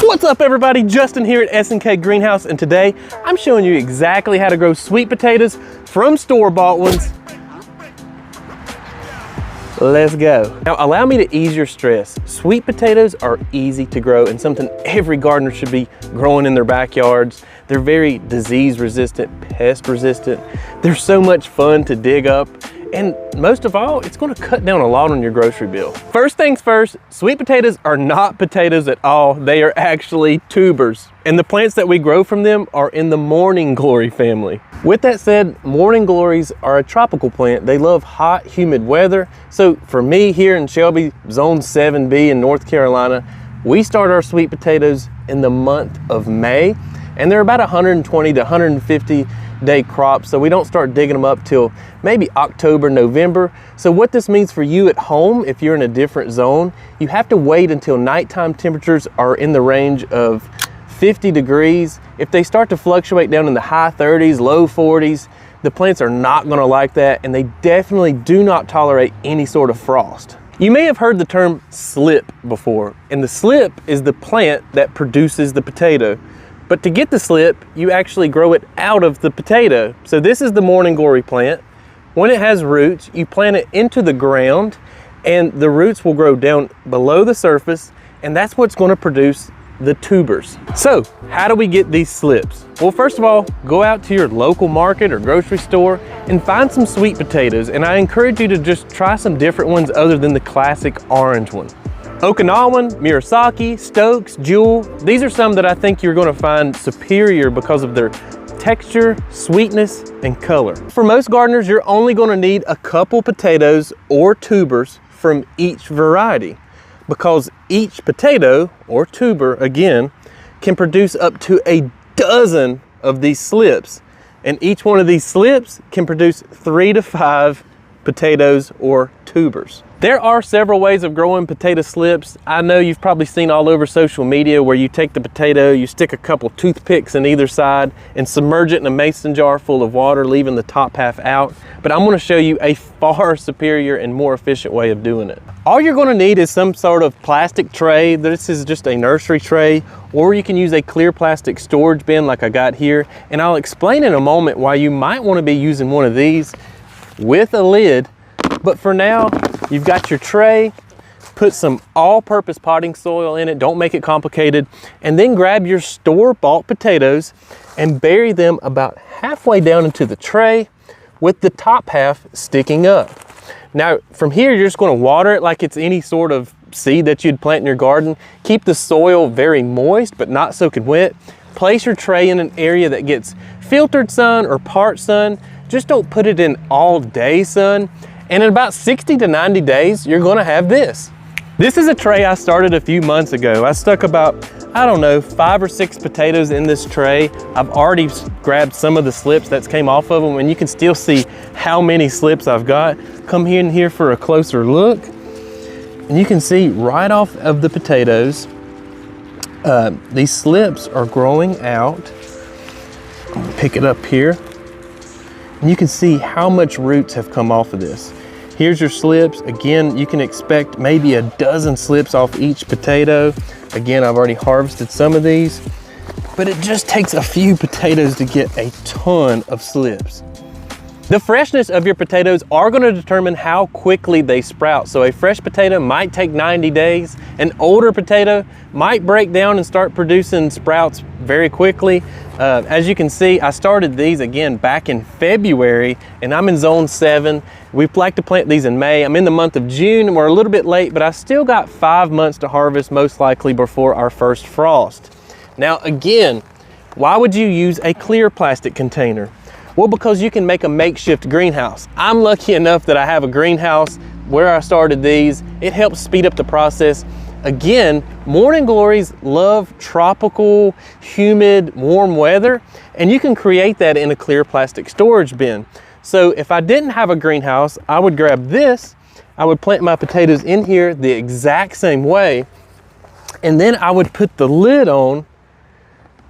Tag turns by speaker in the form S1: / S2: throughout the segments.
S1: What's up everybody, Justin here at S&K Greenhouse, and today I'm showing you exactly how to grow sweet potatoes from store-bought ones. Let's go. Now allow me to ease your stress. Sweet potatoes are easy to grow and something every gardener should be growing in their backyards. They're very disease resistant, pest resistant. They're so much fun to dig up. And most of all, it's going to cut down a lot on your grocery bill. First things first, sweet potatoes are not potatoes at all. They are actually tubers. And the plants that we grow from them are in the morning glory family. With that said, morning glories are a tropical plant. They love hot, humid weather. So for me here in Shelby, Zone 7B in North Carolina, we start our sweet potatoes in the month of May. And they're about 120 to 150 day crops, so we don't start digging them up till maybe October, November. So what this means for you at home, if you're in a different zone, you have to wait until nighttime temperatures are in the range of 50 degrees. If they start to fluctuate down in the high 30s, low 40s, the plants are not going to like that, and they definitely do not tolerate any sort of frost. You may have heard the term slip before, and the slip is the plant that produces the potato. But to get the slip, you actually grow it out of the potato. So this is the morning glory plant. When it has roots, you plant it into the ground and the roots will grow down below the surface, and that's what's going to produce the tubers. So how do we get these slips? Well, first of all, go out to your local market or grocery store and find some sweet potatoes. And I encourage you to just try some different ones other than the classic orange one. Okinawan, Murasaki, Stokes, Jewel, these are some that I think you're going to find superior because of their texture, sweetness, and color. For most gardeners, you're only going to need a couple potatoes or tubers from each variety, because each potato or tuber, again, can produce up to a dozen of these slips. And each one of these slips can produce 3 to 5 potatoes or tubers. There are several ways of growing potato slips. I know you've probably seen all over social media where you take the potato, you stick a couple toothpicks in either side and submerge it in a mason jar full of water, leaving the top half out. But I'm going to show you a far superior and more efficient way of doing it. All you're going to need is some sort of plastic tray. This is just a nursery tray, or you can use a clear plastic storage bin like I got here. And I'll explain in a moment why you might want to be using one of these with a lid. But for now, you've got your tray, put some all-purpose potting soil in it, don't make it complicated, and then grab your store-bought potatoes and bury them about halfway down into the tray with the top half sticking up. Now, from here, you're just going to water it like it's any sort of seed that you'd plant in your garden. Keep the soil very moist, but not soaking wet. Place your tray in an area that gets filtered sun or part sun. Just don't put it in all day sun. And in about 60 to 90 days, you're gonna have this. This is a tray I started a few months ago. I stuck about, I don't know, 5 or 6 potatoes in this tray. I've already grabbed some of the slips that came off of them, and you can still see how many slips I've got. Come in here for a closer look. And you can see right off of the potatoes, these slips are growing out. I'm gonna pick it up here. And you can see how much roots have come off of this. Here's your slips. Again, you can expect maybe a dozen slips off each potato. Again, I've already harvested some of these, but it just takes a few potatoes to get a ton of slips. The freshness of your potatoes are going to determine how quickly they sprout. So a fresh potato might take 90 days. An older potato might break down and start producing sprouts very quickly. As you can see, I started these again back in February, and I'm in Zone 7. We like to plant these in May. I'm in the month of June, and we're a little bit late, but I still got 5 months to harvest, most likely before our first frost. Now again, why would you use a clear plastic container? Well, because you can make a makeshift greenhouse. I'm lucky enough that I have a greenhouse where I started these. It helps speed up the process. Again, morning glories love tropical, humid, warm weather, and you can create that in a clear plastic storage bin. So if I didn't have a greenhouse, I would grab this, I would plant my potatoes in here the exact same way, and then I would put the lid on,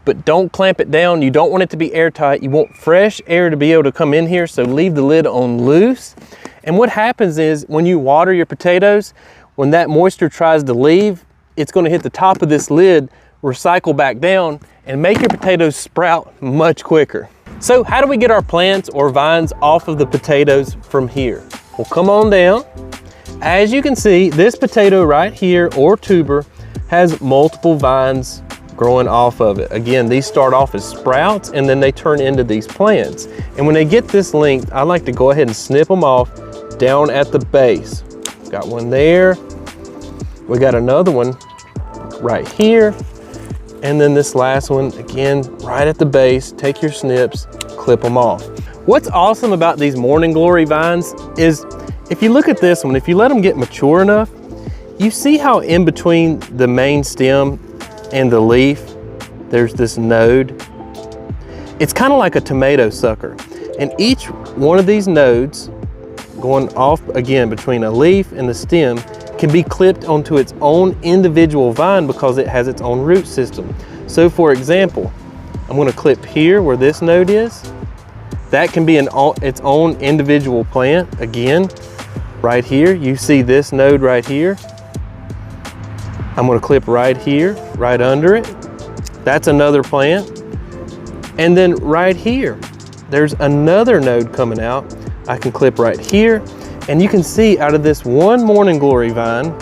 S1: but don't clamp it down. You don't want it to be airtight. You want fresh air to be able to come in here, so leave the lid on loose. And what happens is when you water your potatoes, when that moisture tries to leave, it's going to hit the top of this lid, recycle back down, and make your potatoes sprout much quicker. So how do we get our plants or vines off of the potatoes from here? Well, come on down. As you can see, this potato right here, or tuber, has multiple vines growing off of it. Again, these start off as sprouts and then they turn into these plants. And when they get this length, I like to go ahead and snip them off down at the base. Got one there. We got another one right here. And then this last one, again, right at the base. Take your snips, clip them off. What's awesome about these morning glory vines is, if you look at this one, if you let them get mature enough, you see how in between the main stem and the leaf, there's this node. It's kind of like a tomato sucker. And each one of these nodes, going off again between a leaf and the stem, can be clipped onto its own individual vine because it has its own root system. So for example, I'm going to clip here where this node is. That can be its own individual plant. Again, right here, you see this node right here. I'm going to clip right here, right under it. That's another plant. And then right here, there's another node coming out. I can clip right here. And you can see out of this one morning glory vine,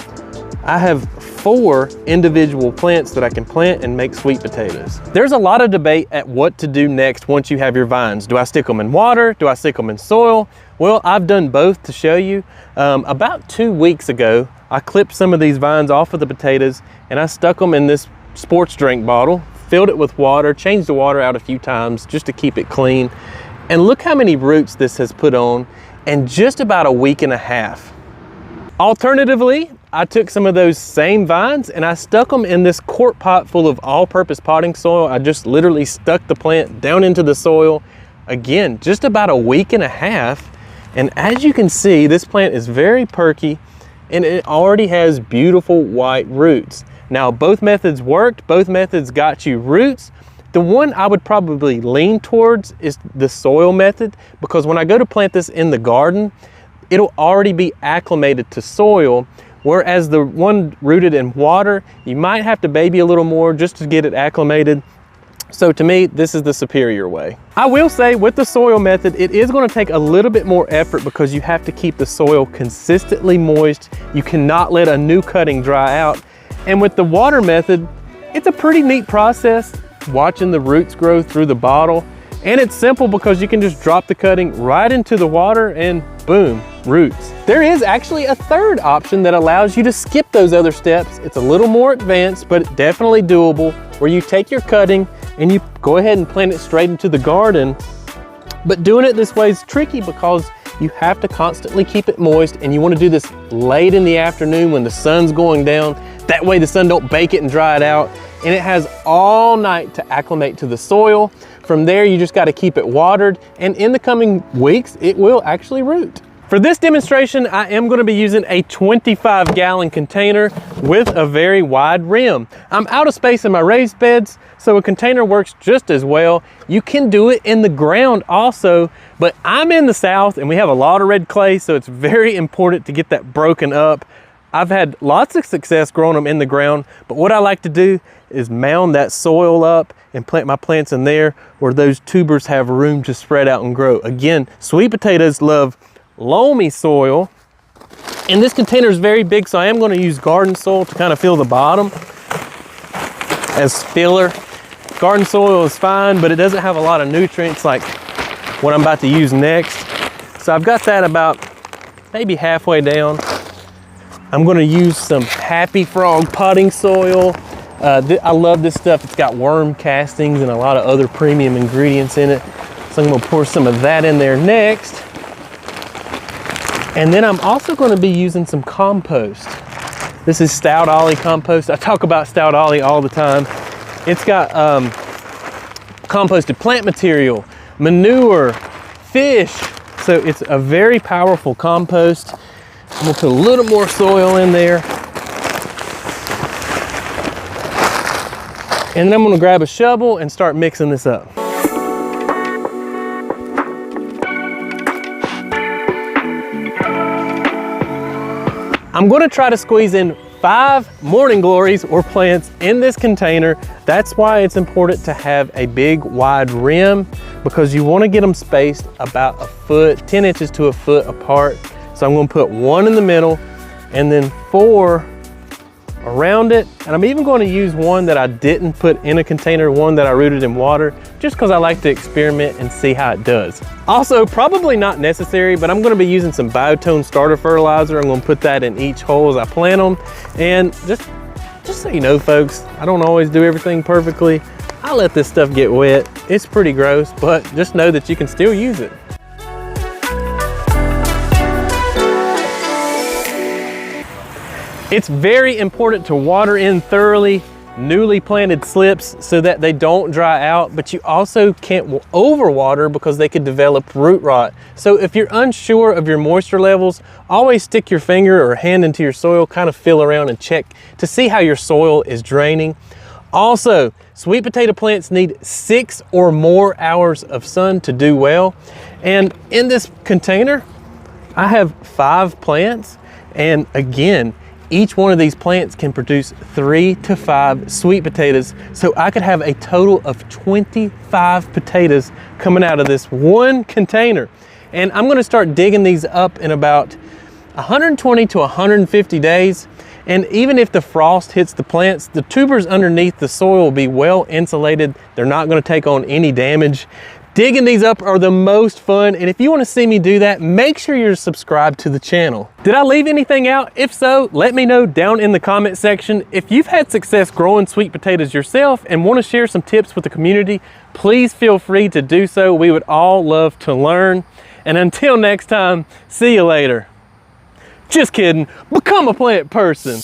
S1: I have 4 individual plants that I can plant and make sweet potatoes. There's a lot of debate at what to do next once you have your vines. Do I stick them in water? Do I stick them in soil? Well, I've done both to show you. About 2 weeks ago, I clipped some of these vines off of the potatoes and I stuck them in this sports drink bottle, filled it with water, changed the water out a few times just to keep it clean. And look how many roots this has put on in just about a week and a half. Alternatively, I took some of those same vines and I stuck them in this quart pot full of all-purpose potting soil. I just literally stuck the plant down into the soil. Again, just about a week and a half. And as you can see, this plant is very perky and it already has beautiful white roots. Now, both methods worked, both methods got you roots. The one I would probably lean towards is the soil method, because when I go to plant this in the garden, it'll already be acclimated to soil, whereas the one rooted in water, you might have to baby a little more just to get it acclimated. So to me, this is the superior way. I will say with the soil method, it is going to take a little bit more effort because you have to keep the soil consistently moist. You cannot let a new cutting dry out. And with the water method, it's a pretty neat process, watching the roots grow through the bottle. And it's simple because you can just drop the cutting right into the water and boom, roots. There is actually a third option that allows you to skip those other steps. It's a little more advanced, but definitely doable, where you take your cutting and you go ahead and plant it straight into the garden. But doing it this way is tricky because you have to constantly keep it moist, and you want to do this late in the afternoon when the sun's going down. That way the sun don't bake it and dry it out. And it has all night to acclimate to the soil. From there, you just got to keep it watered, and in the coming weeks, it will actually root. For this demonstration, I am going to be using a 25-gallon container with a very wide rim. I'm out of space in my raised beds, so a container works just as well. You can do it in the ground also, but I'm in the South and we have a lot of red clay, so it's very important to get that broken up. I've had lots of success growing them in the ground, but what I like to do is mound that soil up and plant my plants in there where those tubers have room to spread out and grow. Again, sweet potatoes love loamy soil, and this container is very big, so I am going to use garden soil to kind of fill the bottom as filler. Garden soil is fine, but it doesn't have a lot of nutrients like what I'm about to use next. So I've got that about maybe halfway down. I'm going to use some Happy Frog potting soil. I love this stuff. It's got worm castings and a lot of other premium ingredients in it. So I'm going to pour some of that in there next. And then I'm also going to be using some compost. This is Stout Ollie compost. I talk about Stout Ollie all the time. It's got composted plant material, manure, fish. So it's a very powerful compost. I'm going to put a little more soil in there. And then I'm going to grab a shovel and start mixing this up. I'm going to try to squeeze in 5 morning glories or plants in this container. That's why it's important to have a big wide rim, because you want to get them spaced about a foot, 10 inches to a foot apart. So I'm going to put 1 in the middle and then 4 around it. And I'm even going to use one that I didn't put in a container, one that I rooted in water, just because I like to experiment and see how it does. Also, probably not necessary, but I'm going to be using some biotone starter fertilizer. I'm going to put that in each hole as I plant them. And just so you know, folks, I don't always do everything perfectly. I let this stuff get wet. It's pretty gross, but just know that you can still use it. It's very important to water in thoroughly newly planted slips so that they don't dry out, but you also can't overwater because they could develop root rot. So if you're unsure of your moisture levels, always stick your finger or hand into your soil, kind of feel around and check to see how your soil is draining. Also, sweet potato plants need 6 or more hours of sun to do well. And in this container, I have 5 plants, and again, each one of these plants can produce 3 to 5 sweet potatoes. So I could have a total of 25 potatoes coming out of this one container. And I'm gonna start digging these up in about 120 to 150 days. And even if the frost hits the plants, the tubers underneath the soil will be well insulated. They're not gonna take on any damage. Digging these up are the most fun, and if you want to see me do that, make sure you're subscribed to the channel. Did I leave anything out? If so, let me know down in the comment section. If you've had success growing sweet potatoes yourself and want to share some tips with the community, please feel free to do so. We would all love to learn. And until next time, see you later. Just kidding, become a plant person.